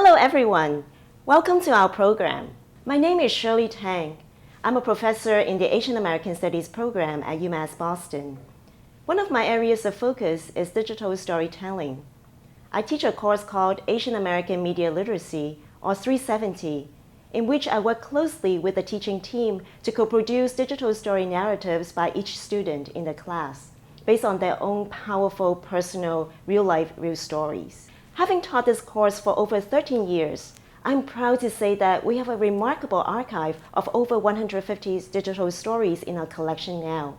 Hello everyone, welcome to our program. My name is Shirley Tang. I'm a professor in the Asian American Studies program at UMass Boston. One of my areas of focus is digital storytelling. I teach a course called Asian American Media Literacy, or 370, in which I work closely with the teaching team to co-produce digital story narratives by each student in the class, based on their own powerful, personal, real-life, real stories. Having taught this course for over 13 years, I'm proud to say that we have a remarkable archive of over 150 digital stories in our collection now,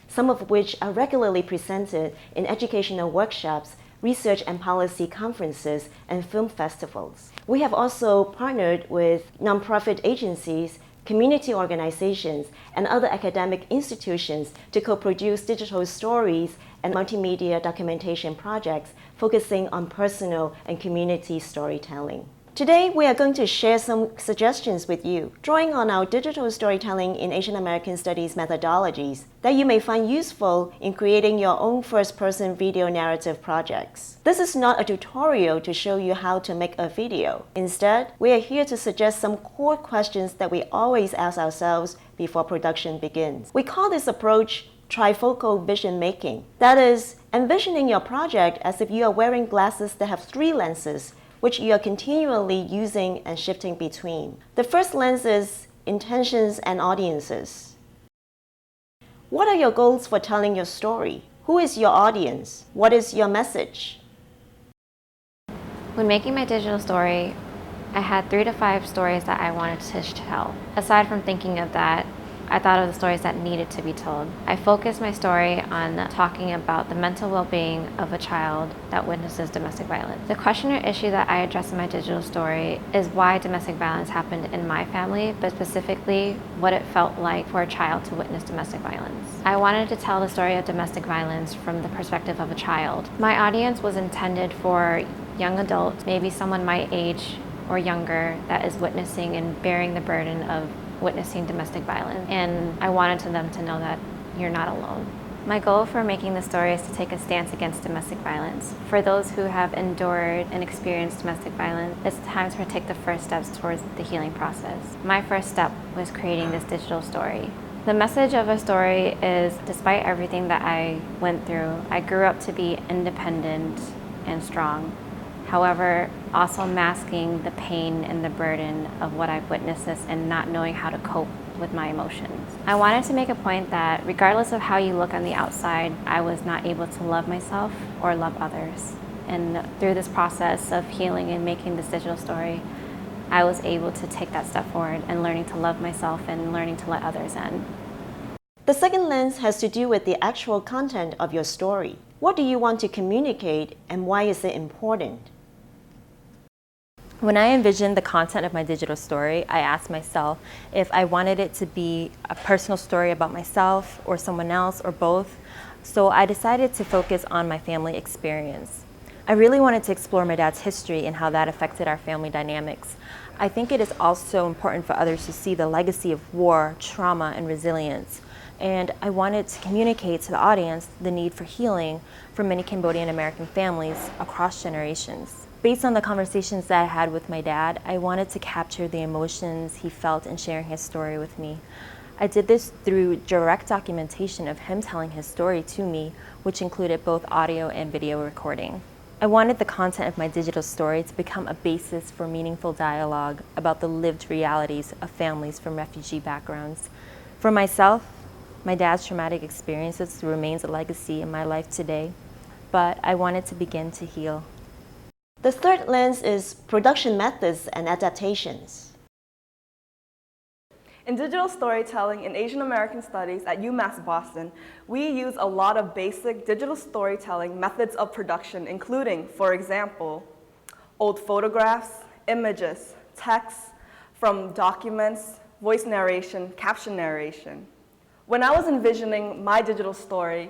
some of which are regularly presented in educational workshops, research and policy conferences, and film festivals. We have also partnered with nonprofit agencies, community organizations, and other academic institutions to co-produce digital stories and multimedia documentation projects focusing on personal and community storytelling. Today, we are going to share some suggestions with you, drawing on our digital storytelling in Asian American Studies methodologies that you may find useful in creating your own first-person video narrative projects. This is not a tutorial to show you how to make a video. Instead, we are here to suggest some core questions that we always ask ourselves before production begins. We call this approach trifocal vision making. That is, envisioning your project as if you are wearing glasses that have 3 lenses, which you are continually using and shifting between. The first lens is intentions and audiences. What are your goals for telling your story? Who is your audience? What is your message? When making my digital story, I had 3 to 5 stories that I wanted to tell. Aside from thinking of that, I thought of the stories that needed to be told. I focused my story on talking about the mental well-being of a child that witnesses domestic violence. The question or issue that I address in my digital story is why domestic violence happened in my family, but specifically what it felt like for a child to witness domestic violence. I wanted to tell the story of domestic violence from the perspective of a child. My audience was intended for young adults, maybe someone my age or younger, that is witnessing and bearing the burden of witnessing domestic violence, and I wanted them to know that you're not alone. My goal for making the story is to take a stance against domestic violence. For those who have endured and experienced domestic violence, it's time to take the first steps towards the healing process. My first step was creating this digital story. The message of a story is, despite everything that I went through, I grew up to be independent and strong. However, also masking the pain and the burden of what I've witnessed and not knowing how to cope with my emotions. I wanted to make a point that regardless of how you look on the outside, I was not able to love myself or love others. And through this process of healing and making this digital story, I was able to take that step forward and learning to love myself and learning to let others in. The second lens has to do with the actual content of your story. What do you want to communicate and why is it important? When I envisioned the content of my digital story, I asked myself if I wanted it to be a personal story about myself or someone else or both. So I decided to focus on my family experience. I really wanted to explore my dad's history and how that affected our family dynamics. I think it is also important for others to see the legacy of war, trauma, and resilience. And I wanted to communicate to the audience the need for healing for many Cambodian American families across generations. Based on the conversations that I had with my dad, I wanted to capture the emotions he felt in sharing his story with me. I did this through direct documentation of him telling his story to me, which included both audio and video recording. I wanted the content of my digital story to become a basis for meaningful dialogue about the lived realities of families from refugee backgrounds. For myself, my dad's traumatic experiences remains a legacy in my life today, but I wanted to begin to heal. The third lens is production methods and adaptations. In digital storytelling in Asian American Studies at UMass Boston, we use a lot of basic digital storytelling methods of production, including, for example, old photographs, images, text from documents, voice narration, caption narration. When I was envisioning my digital story,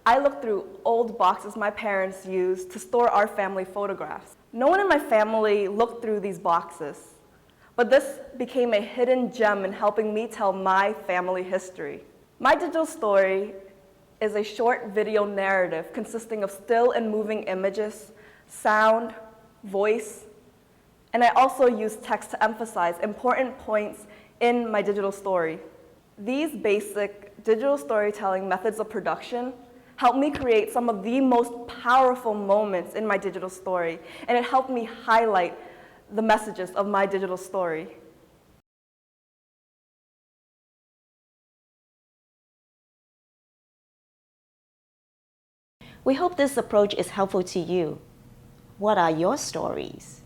I looked through old boxes my parents used to store our family photographs. No one in my family looked through these boxes, but this became a hidden gem in helping me tell my family history. My digital story is a short video narrative consisting of still and moving images, sound, voice, And I also use text to emphasize important points in my digital story. These basic digital storytelling methods of production helped me create some of the most powerful moments in my digital story, and it helped me highlight the messages of my digital story. We hope this approach is helpful to you. What are your stories?